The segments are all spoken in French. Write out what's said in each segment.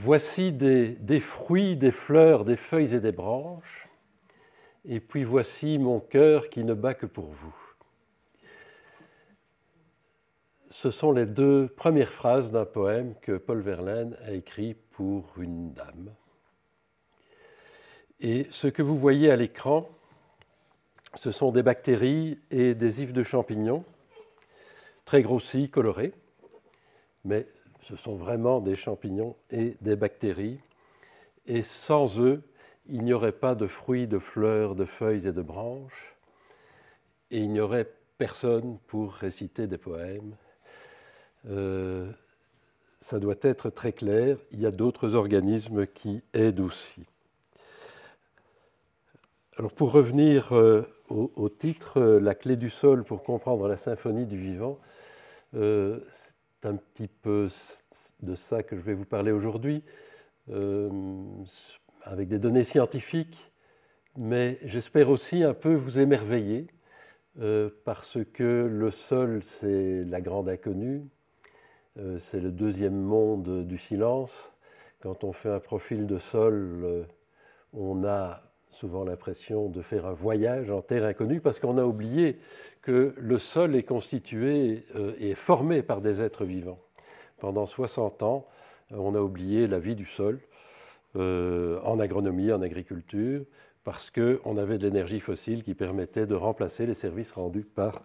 voici des fruits, des fleurs, des feuilles et des branches, et puis voici mon cœur qui ne bat que pour vous. Ce sont les deux premières phrases d'un poème que Paul Verlaine a écrit pour une dame. Et ce que vous voyez à l'écran, ce sont des bactéries et des ifs de champignons, très grossis, colorés, mais ce sont vraiment des champignons et des bactéries. Et sans eux, il n'y aurait pas de fruits, de fleurs, de feuilles et de branches, et il n'y aurait personne pour réciter des poèmes. Ça doit être très clair, il y a d'autres organismes qui aident aussi. Alors pour revenir au titre, La clé du sol pour comprendre la symphonie du vivant, c'est un petit peu de ça que je vais vous parler aujourd'hui, avec des données scientifiques, mais j'espère aussi un peu vous émerveiller, parce que le sol, c'est la grande inconnue, c'est le deuxième monde du silence. Quand on fait un profil de sol, on a souvent l'impression de faire un voyage en terre inconnue parce qu'on a oublié que le sol est constitué et formé par des êtres vivants. Pendant 60 ans, on a oublié la vie du sol en agronomie, en agriculture, parce qu'on avait de l'énergie fossile qui permettait de remplacer les services rendus par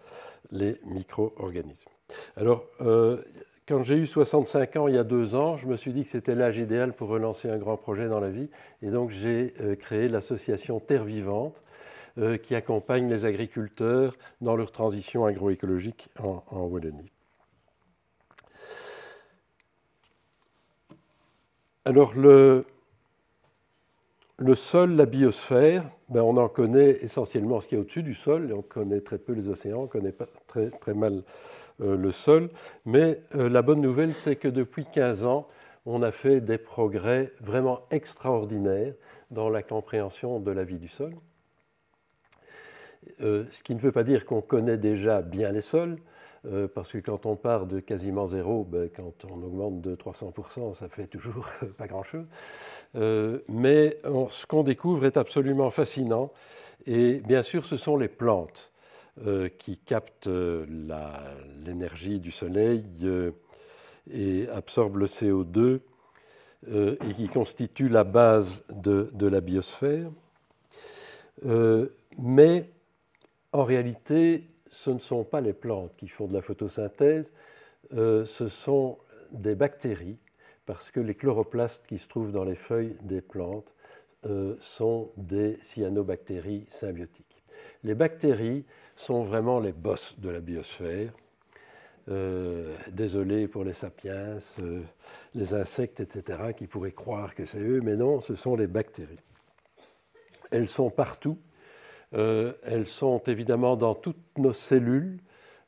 les micro-organismes. Alors, quand j'ai eu 65 ans il y a 2 ans, je me suis dit que c'était l'âge idéal pour relancer un grand projet dans la vie. Et donc j'ai créé l'association Terre Vivante qui accompagne les agriculteurs dans leur transition agroécologique en Wallonie. Alors le sol, la biosphère, on en connaît essentiellement ce qu'il y a au-dessus du sol, et on connaît très peu les océans, on connaît pas très mal le sol, mais la bonne nouvelle, c'est que depuis 15 ans, on a fait des progrès vraiment extraordinaires dans la compréhension de la vie du sol. Ce qui ne veut pas dire qu'on connaît déjà bien les sols, parce que quand on part de quasiment zéro, quand on augmente de 300%, ça fait toujours pas grand-chose. Mais ce qu'on découvre est absolument fascinant. Et bien sûr, ce sont les plantes qui captent l'énergie du soleil et absorbent le CO2 et qui constituent la base de la biosphère. Mais en réalité, ce ne sont pas les plantes qui font de la photosynthèse, ce sont des bactéries, parce que les chloroplastes qui se trouvent dans les feuilles des plantes sont des cyanobactéries symbiotiques. Les bactéries sont vraiment les boss de la biosphère. Désolé pour les sapiens, les insectes, etc., qui pourraient croire que c'est eux, mais non, ce sont les bactéries. Elles sont partout. Elles sont évidemment dans toutes nos cellules.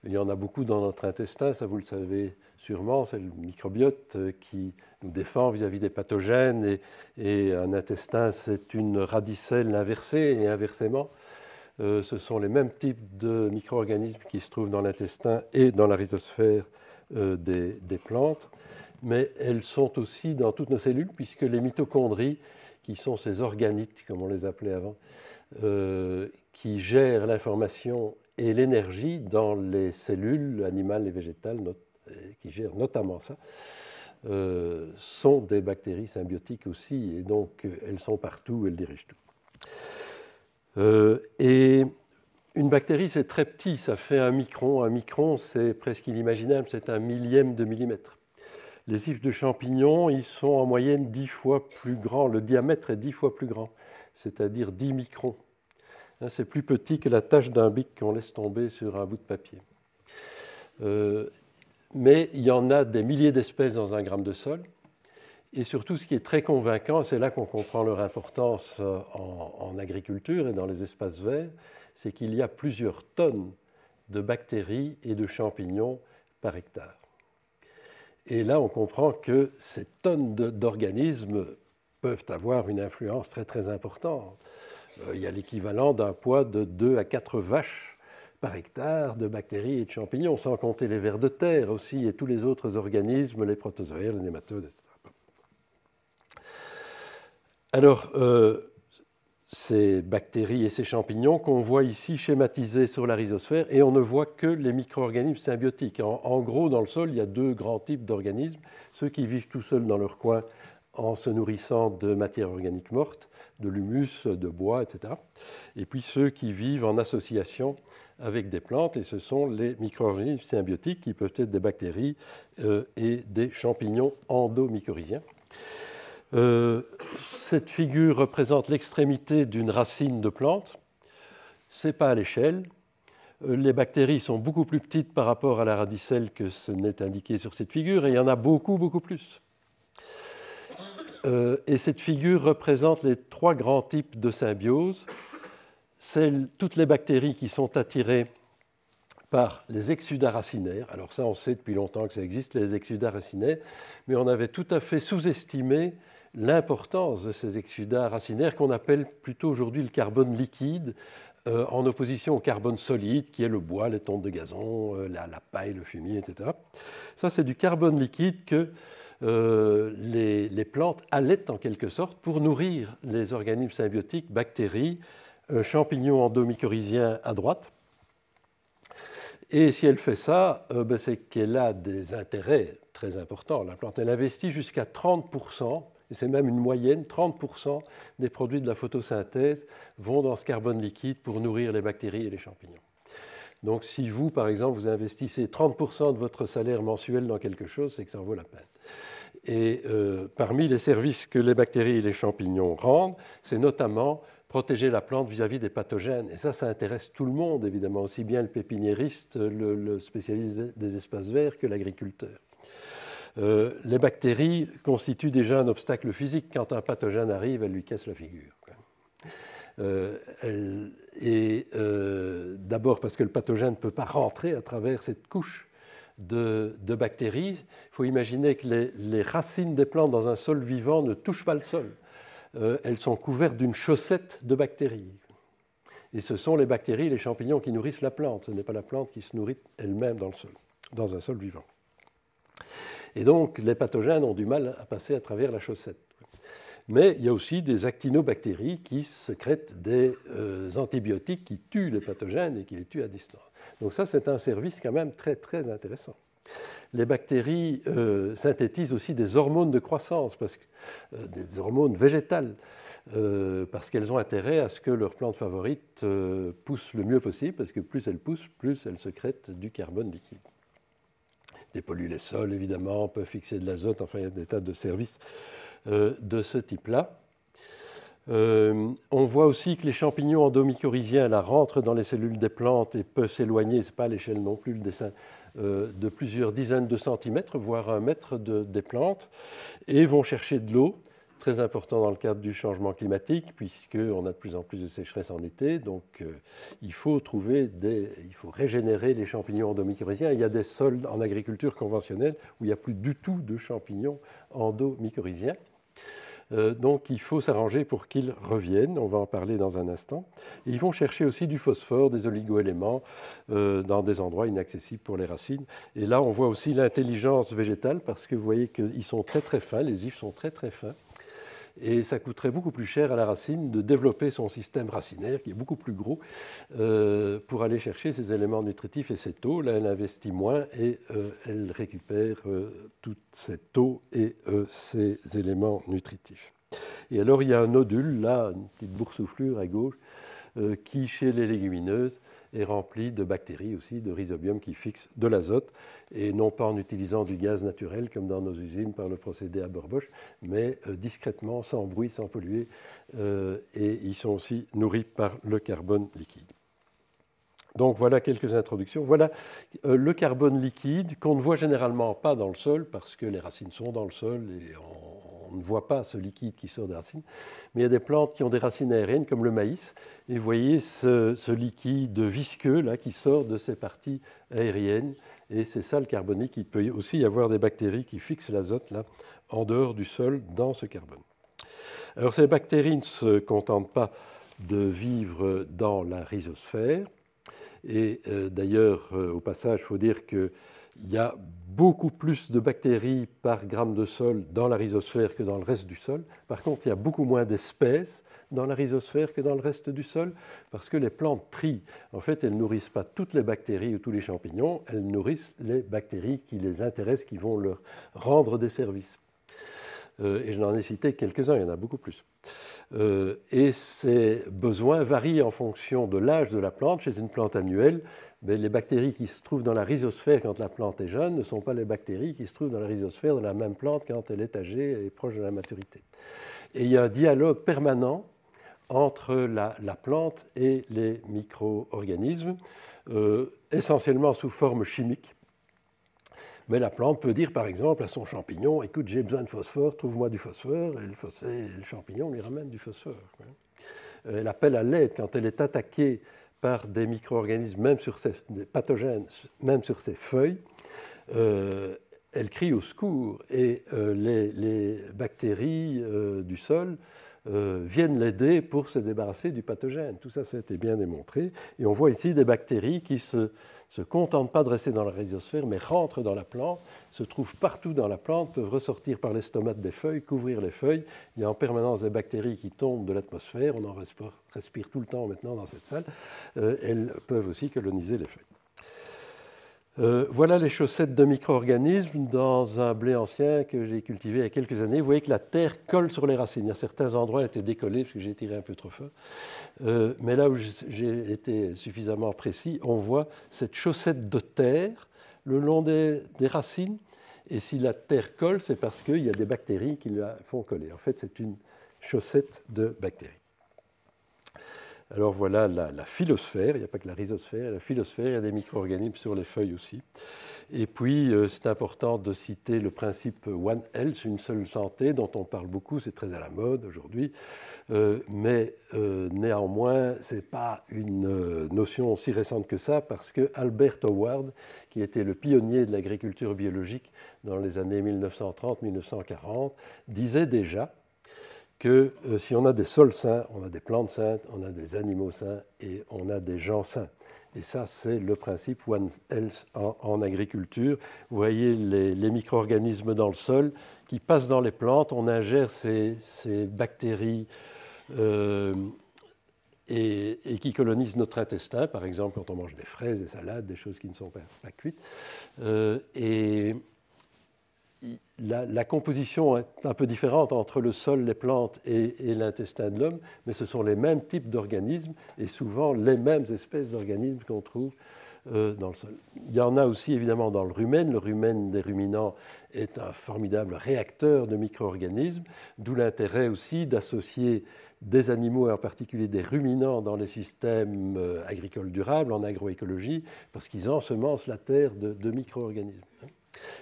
Il y en a beaucoup dans notre intestin, ça vous le savez sûrement, c'est le microbiote qui nous défend vis-à-vis des pathogènes, et un intestin, c'est une radicelle inversée, et inversement, ce sont les mêmes types de micro-organismes qui se trouvent dans l'intestin et dans la rhizosphère des plantes, mais elles sont aussi dans toutes nos cellules, puisque les mitochondries, qui sont ces organites, comme on les appelait avant, qui gèrent l'information et l'énergie dans les cellules animales et végétales, qui gèrent notamment ça, sont des bactéries symbiotiques aussi, et donc elles sont partout, elles dirigent tout. Et une bactérie, c'est très petit, ça fait 1 micron. 1 micron, c'est presque inimaginable, c'est 1 millième de millimètre. Les ifs de champignons, ils sont en moyenne 10 fois plus grands, le diamètre est 10 fois plus grand, c'est-à-dire 10 microns. C'est plus petit que la tache d'un bic qu'on laisse tomber sur un bout de papier. Mais il y en a des milliers d'espèces dans 1 gramme de sol. Et surtout, ce qui est très convaincant, c'est là qu'on comprend leur importance en agriculture et dans les espaces verts, c'est qu'il y a plusieurs tonnes de bactéries et de champignons par hectare. Et là, on comprend que ces tonnes d'organismes peuvent avoir une influence très très importante. Il y a l'équivalent d'un poids de 2 à 4 vaches par hectare de bactéries et de champignons, sans compter les vers de terre aussi et tous les autres organismes, les protozoaires, les nématodes, etc. Alors, ces bactéries et ces champignons qu'on voit ici schématisés sur la rhizosphère, et on ne voit que les micro-organismes symbiotiques. En gros, dans le sol, il y a deux grands types d'organismes, ceux qui vivent tout seuls dans leur coin en se nourrissant de matière organique morte, de l'humus, de bois, etc. Et puis ceux qui vivent en association avec des plantes, et ce sont les micro-organismes symbiotiques qui peuvent être des bactéries et des champignons endomycorhiziens. Cette figure représente l'extrémité d'une racine de plante. Ce n'est pas à l'échelle. Les bactéries sont beaucoup plus petites par rapport à la radicelle que ce n'est indiqué sur cette figure, et il y en a beaucoup, beaucoup plus. Et cette figure représente les trois grands types de symbiose. Toutes les bactéries qui sont attirées par les exsudats racinaires. Alors ça, on sait depuis longtemps que ça existe, les exsudats racinaires, mais on avait tout à fait sous-estimé l'importance de ces exsudats racinaires qu'on appelle plutôt aujourd'hui le carbone liquide, en opposition au carbone solide, qui est le bois, les tontes de gazon, la paille, le fumier, etc. Ça, c'est du carbone liquide que les plantes allaitent en quelque sorte pour nourrir les organismes symbiotiques, bactéries, champignons endomycorhiziens à droite. Et si elle fait ça, c'est qu'elle a des intérêts très importants. La plante, elle investit jusqu'à 30%, et c'est même une moyenne, 30% des produits de la photosynthèse vont dans ce carbone liquide pour nourrir les bactéries et les champignons. Donc si vous, par exemple, vous investissez 30% de votre salaire mensuel dans quelque chose, c'est que ça en vaut la peine. Et parmi les services que les bactéries et les champignons rendent, c'est notamment protéger la plante vis-à-vis des pathogènes. Et ça intéresse tout le monde, évidemment, aussi bien le pépiniériste, le spécialiste des espaces verts que l'agriculteur. Les bactéries constituent déjà un obstacle physique. Quand un pathogène arrive, elle lui casse la figure. D'abord parce que le pathogène ne peut pas rentrer à travers cette couche de bactéries. Il faut imaginer que les racines des plantes dans un sol vivant ne touchent pas le sol. Elles sont couvertes d'une chaussette de bactéries. Et ce sont les bactéries et les champignons qui nourrissent la plante. Ce n'est pas la plante qui se nourrit elle-même dans le sol, dans un sol vivant. Et donc, les pathogènes ont du mal à passer à travers la chaussette. Mais il y a aussi des actinobactéries qui sécrètent des antibiotiques qui tuent les pathogènes et qui les tuent à distance. Donc ça, c'est un service quand même très, très intéressant. Les bactéries synthétisent aussi des hormones de croissance, des hormones végétales, parce qu'elles ont intérêt à ce que leur plante favorite pousse le mieux possible, parce que plus elle pousse, plus elle sécrète du carbone liquide. Dépolluent les sols, évidemment, peuvent fixer de l'azote, enfin, il y a des tas de services de ce type-là. On voit aussi que les champignons endomycorhiziens rentrent dans les cellules des plantes et peuvent s'éloigner, ce n'est pas à l'échelle non plus le dessin, de plusieurs dizaines de centimètres, voire 1 mètre des plantes, et vont chercher de l'eau, très important dans le cadre du changement climatique, puisqu'on a de plus en plus de sécheresse en été, donc il faut régénérer les champignons endomycorhiziens. Il y a des sols en agriculture conventionnelle où il n'y a plus du tout de champignons endomycorhiziens. Donc il faut s'arranger pour qu'ils reviennent, on va en parler dans un instant. Et ils vont chercher aussi du phosphore, des oligoéléments dans des endroits inaccessibles pour les racines. Et là, on voit aussi l'intelligence végétale, parce que vous voyez qu'ils sont très très fins, les ifs sont très très fins. Et ça coûterait beaucoup plus cher à la racine de développer son système racinaire, qui est beaucoup plus gros, pour aller chercher ces éléments nutritifs et cette eau. Là, elle investit moins et elle récupère toute cette eau et ces éléments nutritifs. Et alors, il y a un nodule, là, une petite boursouflure à gauche, qui, chez les légumineuses, est rempli de bactéries aussi, de rhizobium qui fixent de l'azote, et non pas en utilisant du gaz naturel comme dans nos usines par le procédé Haber-Bosch, mais discrètement, sans bruit, sans polluer, et ils sont aussi nourris par le carbone liquide. Donc voilà quelques introductions. Voilà le carbone liquide qu'on ne voit généralement pas dans le sol parce que les racines sont dans le sol et on ne voit pas ce liquide qui sort des racines. Mais il y a des plantes qui ont des racines aériennes comme le maïs. Et vous voyez ce liquide visqueux là, qui sort de ces parties aériennes. Et c'est ça le carbone liquide. Il peut aussi y avoir des bactéries qui fixent l'azote là, en dehors du sol dans ce carbone. Alors ces bactéries ne se contentent pas de vivre dans la rhizosphère. Et d'ailleurs, au passage, il faut dire que Il y a beaucoup plus de bactéries par gramme de sol dans la rhizosphère que dans le reste du sol. Par contre, il y a beaucoup moins d'espèces dans la rhizosphère que dans le reste du sol, parce que les plantes trient. En fait, elles ne nourrissent pas toutes les bactéries ou tous les champignons, elles nourrissent les bactéries qui les intéressent, qui vont leur rendre des services. Et je n'en ai cité quelques-uns, il y en a beaucoup plus. Et ces besoins varient en fonction de l'âge de la plante. Chez une plante annuelle, mais les bactéries qui se trouvent dans la rhizosphère quand la plante est jeune ne sont pas les bactéries qui se trouvent dans la rhizosphère de la même plante quand elle est âgée et proche de la maturité. Et il y a un dialogue permanent entre la plante et les micro-organismes, essentiellement sous forme chimique. Mais la plante peut dire par exemple à son champignon, écoute, j'ai besoin de phosphore, trouve-moi du phosphore, et le champignon lui ramène du phosphore. Elle appelle à l'aide quand elle est attaquée par des micro-organismes, des pathogènes, même sur ses feuilles. Elle crie au secours et les bactéries du sol viennent l'aider pour se débarrasser du pathogène. Tout ça, ça a été bien démontré. Et on voit ici des bactéries qui se contentent pas de rester dans la rhizosphère, mais rentrent dans la plante, se trouvent partout dans la plante, peuvent ressortir par les stomates des feuilles, couvrir les feuilles. Il y a en permanence des bactéries qui tombent de l'atmosphère, on en respire tout le temps maintenant dans cette salle. Elles peuvent aussi coloniser les feuilles. Voilà les chaussettes de micro-organismes dans un blé ancien que j'ai cultivé il y a quelques années. Vous voyez que la terre colle sur les racines. Il y a certains endroits qui étaient décollés parce que j'ai tiré un peu trop fort. Mais là où j'ai été suffisamment précis, on voit cette chaussette de terre le long des racines. Et si la terre colle, c'est parce qu'il y a des bactéries qui la font coller. En fait, c'est une chaussette de bactéries. Alors voilà la phylosphère, il n'y a pas que la rhizosphère, la phylosphère, il y a des micro-organismes sur les feuilles aussi. Et puis, c'est important de citer le principe One Health, une seule santé, dont on parle beaucoup, c'est très à la mode aujourd'hui, mais néanmoins, ce n'est pas une notion aussi récente que ça, parce que Albert Howard, qui était le pionnier de l'agriculture biologique dans les années 1930-1940, disait déjà que si on a des sols sains, on a des plantes saines, on a des animaux sains et on a des gens sains. Et ça, c'est le principe One Health en agriculture. Vous voyez les micro-organismes dans le sol qui passent dans les plantes, on ingère ces bactéries et qui colonisent notre intestin, par exemple quand on mange des fraises, des salades, des choses qui ne sont pas cuites. Et la composition est un peu différente entre le sol, les plantes et l'intestin de l'homme, mais ce sont les mêmes types d'organismes et souvent les mêmes espèces d'organismes qu'on trouve dans le sol. Il y en a aussi évidemment dans le rumen. Le rumen des ruminants est un formidable réacteur de micro-organismes, d'où l'intérêt aussi d'associer des animaux, et en particulier des ruminants, dans les systèmes agricoles durables, en agroécologie, parce qu'ils ensemencent la terre de micro-organismes.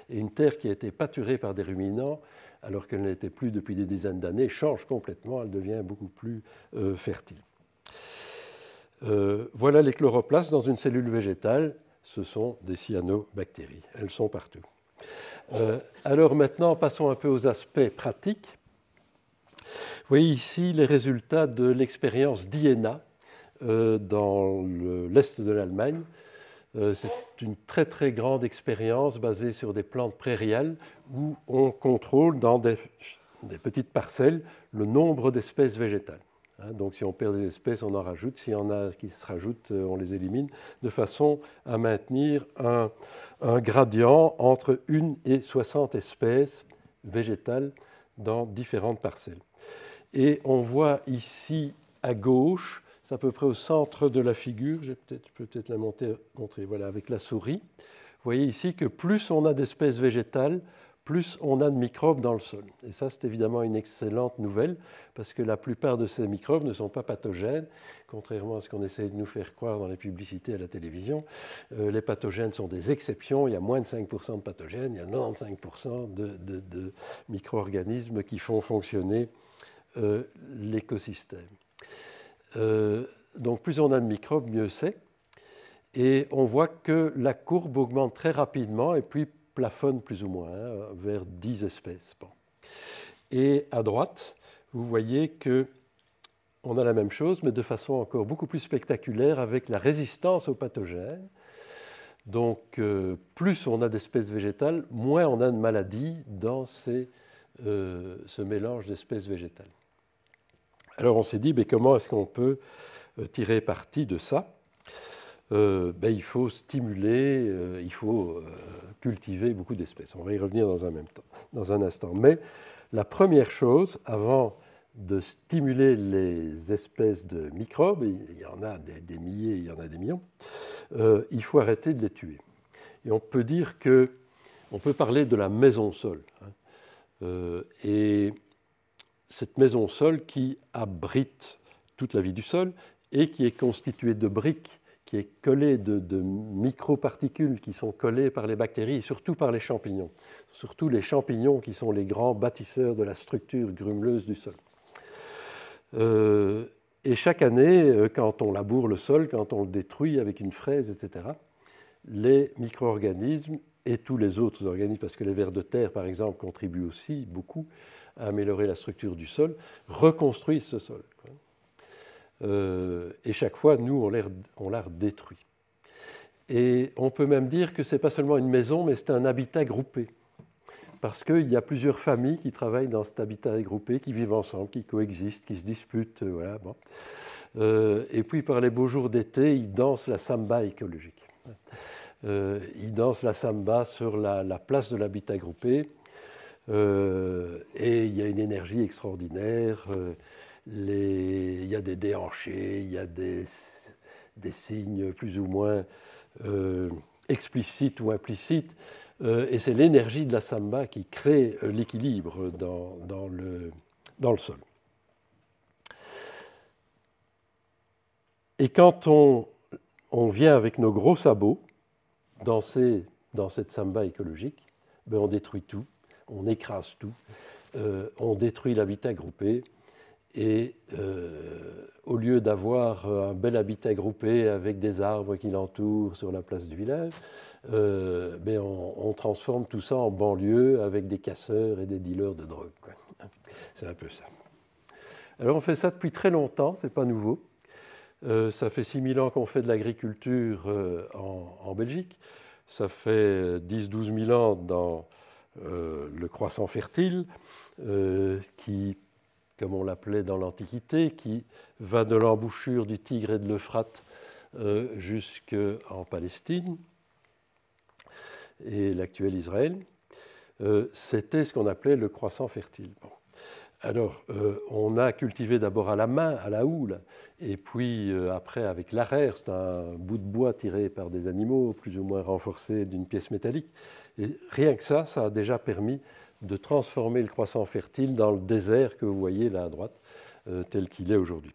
Et une terre qui a été pâturée par des ruminants, alors qu'elle ne l'était plus depuis des dizaines d'années, change complètement, elle devient beaucoup plus fertile. Voilà les chloroplastes dans une cellule végétale, ce sont des cyanobactéries, elles sont partout. Alors maintenant, passons un peu aux aspects pratiques. Vous voyez ici les résultats de l'expérience d'Iéna dans l'est de l'Allemagne. C'est une très très grande expérience basée sur des plantes prairiales où on contrôle dans des petites parcelles le nombre d'espèces végétales. Donc si on perd des espèces, on en rajoute. S'il y en a qui se rajoutent, on les élimine, de façon à maintenir un gradient entre 1 et 60 espèces végétales dans différentes parcelles. Et on voit ici à gauche, c'est à peu près au centre de la figure, je peux peut-être la montrer, voilà, avec la souris. Vous voyez ici que plus on a d'espèces végétales, plus on a de microbes dans le sol. Et ça, c'est évidemment une excellente nouvelle, parce que la plupart de ces microbes ne sont pas pathogènes, contrairement à ce qu'on essaie de nous faire croire dans les publicités à la télévision. Les pathogènes sont des exceptions, il y a moins de 5% de pathogènes, il y a 95% de micro-organismes qui font fonctionner l'écosystème. Donc plus on a de microbes, mieux c'est. Et on voit que la courbe augmente très rapidement et puis plafonne plus ou moins vers 10 espèces. Bon. Et à droite, vous voyez qu'on a la même chose, mais de façon encore beaucoup plus spectaculaire avec la résistance aux pathogènes. Donc, plus on a d'espèces végétales, moins on a de maladies dans ce mélange d'espèces végétales. Alors, on s'est dit, mais comment est-ce qu'on peut tirer parti de ça? Il faut stimuler, il faut cultiver beaucoup d'espèces. On va y revenir dans un instant. Mais la première chose, avant de stimuler les espèces de microbes, il y en a des milliers, il y en a des millions, il faut arrêter de les tuer. Et on peut dire on peut parler de la maison sol. Et cette maison sol qui abrite toute la vie du sol et qui est constituée de briques, qui est collée de microparticules qui sont collées par les bactéries et surtout par les champignons. Surtout les champignons qui sont les grands bâtisseurs de la structure grumeleuse du sol. Et chaque année, quand on laboure le sol, quand on le détruit avec une fraise, etc., les micro-organismes et tous les autres organismes, parce que les vers de terre, par exemple, contribuent aussi beaucoup à améliorer la structure du sol, reconstruisent ce sol. Et chaque fois, nous, on l'a détruit. Et on peut même dire que ce n'est pas seulement une maison, mais c'est un habitat groupé. Parce qu'il y a plusieurs familles qui travaillent dans cet habitat groupé, qui vivent ensemble, qui coexistent, qui se disputent. Voilà, bon. Et puis, par les beaux jours d'été, ils dansent la samba écologique. Ils dansent la samba sur la place de l'habitat groupé. Et il y a une énergie extraordinaire. Il y a des déhanchés, il y a des signes plus ou moins explicites ou implicites. Et c'est l'énergie de la samba qui crée l'équilibre dans le sol. Et quand on vient avec nos gros sabots dans cette samba écologique, on détruit tout, on écrase tout, on détruit l'habitat groupé. Et au lieu d'avoir un bel habitat groupé avec des arbres qui l'entourent sur la place du village, on transforme tout ça en banlieue avec des casseurs et des dealers de drogue. C'est un peu ça. Alors on fait ça depuis très longtemps, ce n'est pas nouveau. Ça fait 6000 ans qu'on fait de l'agriculture en Belgique. Ça fait 10-12 000 ans dans le croissant fertile qui, comme on l'appelait dans l'Antiquité, qui va de l'embouchure du Tigre et de l'Euphrate jusqu'en Palestine et l'actuel Israël. C'était ce qu'on appelait le croissant fertile. Bon. Alors, on a cultivé d'abord à la main, à la houle, et puis après avec l'arère, c'est un bout de bois tiré par des animaux, plus ou moins renforcé d'une pièce métallique. Et rien que ça a déjà permis de transformer le croissant fertile dans le désert que vous voyez là à droite, tel qu'il est aujourd'hui.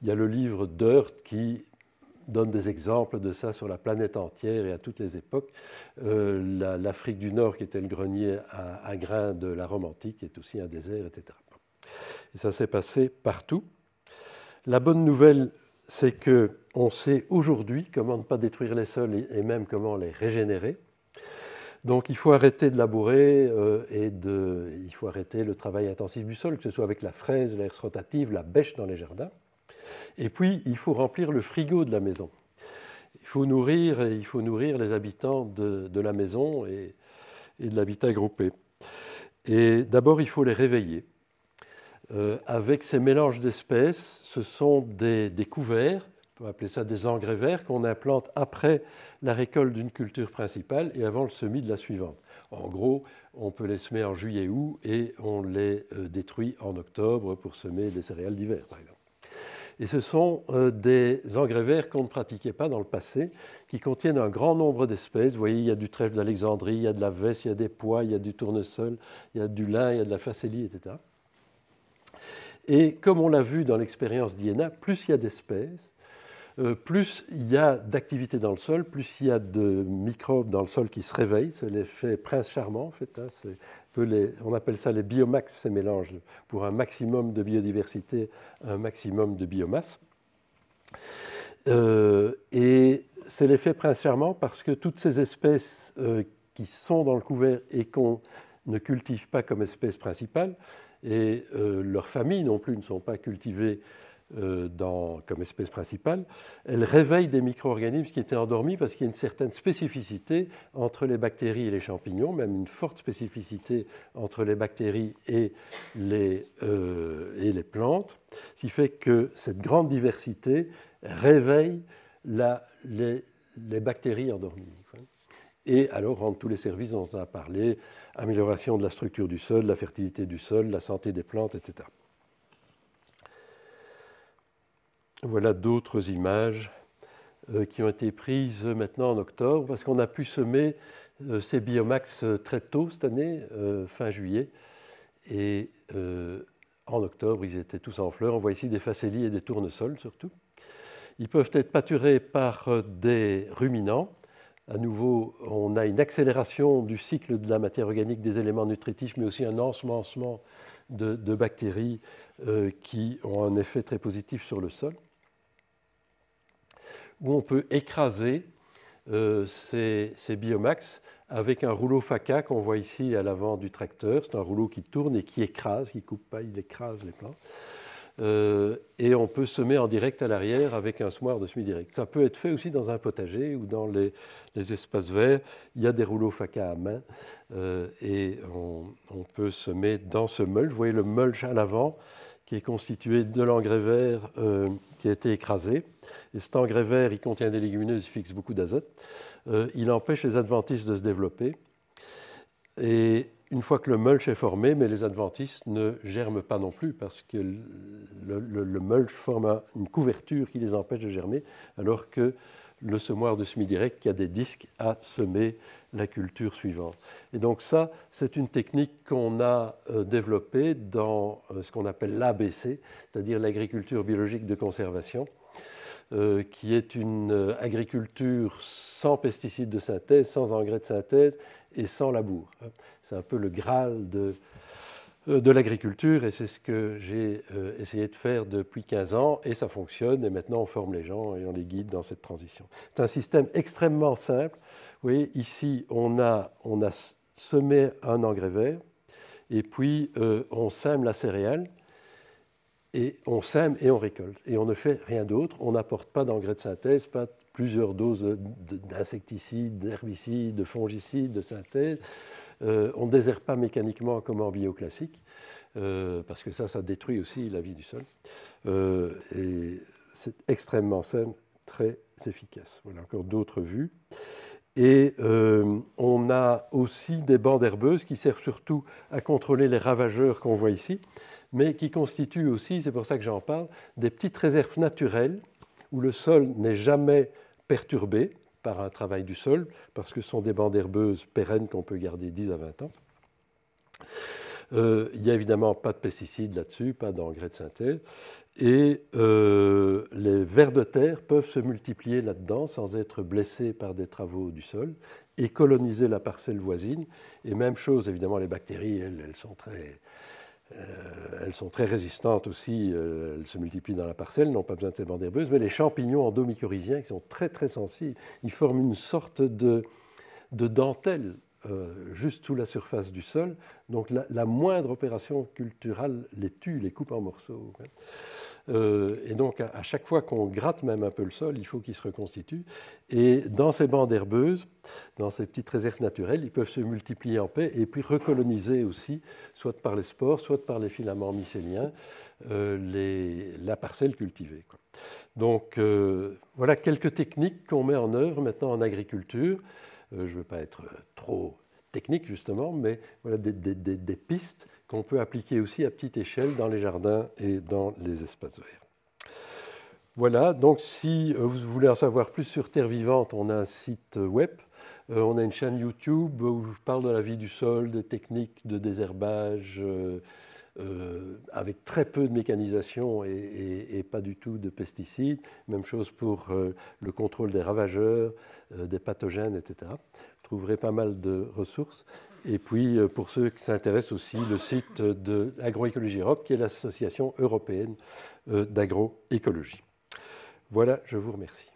Il y a le livre Dirt qui donne des exemples de ça sur la planète entière et à toutes les époques. L'Afrique du Nord, qui était le grenier à grains de la Rome antique, est aussi un désert, etc. Et ça s'est passé partout. La bonne nouvelle, c'est qu'on sait aujourd'hui comment ne pas détruire les sols et même comment les régénérer. Donc il faut arrêter de labourer il faut arrêter le travail intensif du sol, que ce soit avec la fraise, la herse rotative, la bêche dans les jardins. Et puis il faut remplir le frigo de la maison. Il faut nourrir les habitants de la maison et de l'habitat groupé. Et d'abord, il faut les réveiller. Avec ces mélanges d'espèces, ce sont des couverts, on peut appeler ça des engrais verts, qu'on implante après la récolte d'une culture principale et avant le semis de la suivante. En gros, on peut les semer en juillet-août et on les détruit en octobre pour semer des céréales d'hiver, par exemple. Et ce sont des engrais verts qu'on ne pratiquait pas dans le passé, qui contiennent un grand nombre d'espèces. Vous voyez, il y a du trèfle d'Alexandrie, il y a de la vesse, il y a des pois, il y a du tournesol, il y a du lin, il y a de la facélie, etc. Et comme on l'a vu dans l'expérience d'Iéna, plus il y a d'espèces, plus il y a d'activité dans le sol, plus il y a de microbes dans le sol qui se réveillent. C'est l'effet prince charmant, en fait. On appelle ça les biomax, ces mélanges, pour un maximum de biodiversité, un maximum de biomasse. Et c'est l'effet prince charmant parce que toutes ces espèces qui sont dans le couvert et qu'on ne cultive pas comme espèce principale, et leurs familles non plus ne sont pas cultivées comme espèce principale, elle réveille des micro-organismes qui étaient endormis parce qu'il y a une certaine spécificité entre les bactéries et les champignons, même une forte spécificité entre les bactéries et les plantes, ce qui fait que cette grande diversité réveille les bactéries endormies. Et alors rendre tous les services dont on a parlé, amélioration de la structure du sol, la fertilité du sol, la santé des plantes, etc. Voilà d'autres images qui ont été prises maintenant en octobre, parce qu'on a pu semer ces biomax très tôt cette année, fin juillet. Et en octobre, ils étaient tous en fleurs. On voit ici des phacélies et des tournesols surtout. Ils peuvent être pâturés par des ruminants. À nouveau, on a une accélération du cycle de la matière organique, des éléments nutritifs, mais aussi un ensemencement de bactéries qui ont un effet très positif sur le sol, où on peut écraser ces biomax avec un rouleau FACA qu'on voit ici à l'avant du tracteur. C'est un rouleau qui tourne et qui écrase, qui ne coupe pas, il écrase les plantes. Et on peut semer en direct à l'arrière avec un semoir de semi-direct. Ça peut être fait aussi dans un potager ou dans les espaces verts. Il y a des rouleaux FACA à main et on peut semer dans ce mulch. Vous voyez le mulch à l'avant qui est constitué de l'engrais vert qui a été écrasé. Et cet engrais vert, il contient des légumineuses, il fixe beaucoup d'azote. Il empêche les adventices de se développer. Et une fois que le mulch est formé, mais les adventices ne germent pas non plus parce que le mulch forme une couverture qui les empêche de germer, alors que le semoir de semi-direct qui a des disques à semer la culture suivante. Et donc ça, c'est une technique qu'on a développée dans ce qu'on appelle l'ABC, c'est-à-dire l'agriculture biologique de conservation, qui est une agriculture sans pesticides de synthèse, sans engrais de synthèse et sans labour. C'est un peu le Graal de l'agriculture et c'est ce que j'ai essayé de faire depuis 15 ans et ça fonctionne et maintenant on forme les gens et on les guide dans cette transition. C'est un système extrêmement simple. Vous voyez, ici on a semé un engrais vert et puis on sème la céréale et on sème et on récolte. Et on ne fait rien d'autre, on n'apporte pas d'engrais de synthèse, pas plusieurs doses d'insecticides, d'herbicides, de fongicides, de synthèse. On ne désherbe pas mécaniquement comme en bio classique, parce que ça détruit aussi la vie du sol. Et c'est extrêmement simple, très efficace. Voilà encore d'autres vues. Et on a aussi des bandes herbeuses qui servent surtout à contrôler les ravageurs qu'on voit ici, mais qui constituent aussi, c'est pour ça que j'en parle, des petites réserves naturelles où le sol n'est jamais perturbé par un travail du sol, parce que ce sont des bandes herbeuses pérennes qu'on peut garder 10 à 20 ans. Il n'y a évidemment pas de pesticides là-dessus, pas d'engrais de synthèse. Et les vers de terre peuvent se multiplier là-dedans sans être blessés par des travaux du sol et coloniser la parcelle voisine. Et même chose, évidemment, les bactéries, elles sont très résistantes aussi, elles se multiplient dans la parcelle, n'ont pas besoin de ces bandes herbeuses, mais les champignons endomycorhiziens qui sont très très sensibles, ils forment une sorte de dentelle juste sous la surface du sol, donc la moindre opération culturale les tue, les coupe en morceaux. Et donc à chaque fois qu'on gratte même un peu le sol, il faut qu'il se reconstitue. Et dans ces bandes herbeuses, dans ces petites réserves naturelles, ils peuvent se multiplier en paix et puis recoloniser aussi, soit par les spores, soit par les filaments mycéliens, la parcelle cultivée. Donc voilà quelques techniques qu'on met en œuvre maintenant en agriculture. Je ne veux pas être trop technique justement, mais voilà des pistes qu'on peut appliquer aussi à petite échelle dans les jardins et dans les espaces verts. Voilà, donc si vous voulez en savoir plus sur Terre Vivante, on a un site web, on a une chaîne YouTube où je parle de la vie du sol, des techniques de désherbage, avec très peu de mécanisation et pas du tout de pesticides. Même chose pour le contrôle des ravageurs, des pathogènes, etc. Vous trouverez pas mal de ressources. Et puis, pour ceux qui s'intéressent aussi, le site de Agroécologie Europe, qui est l'association européenne d'agroécologie. Voilà, je vous remercie.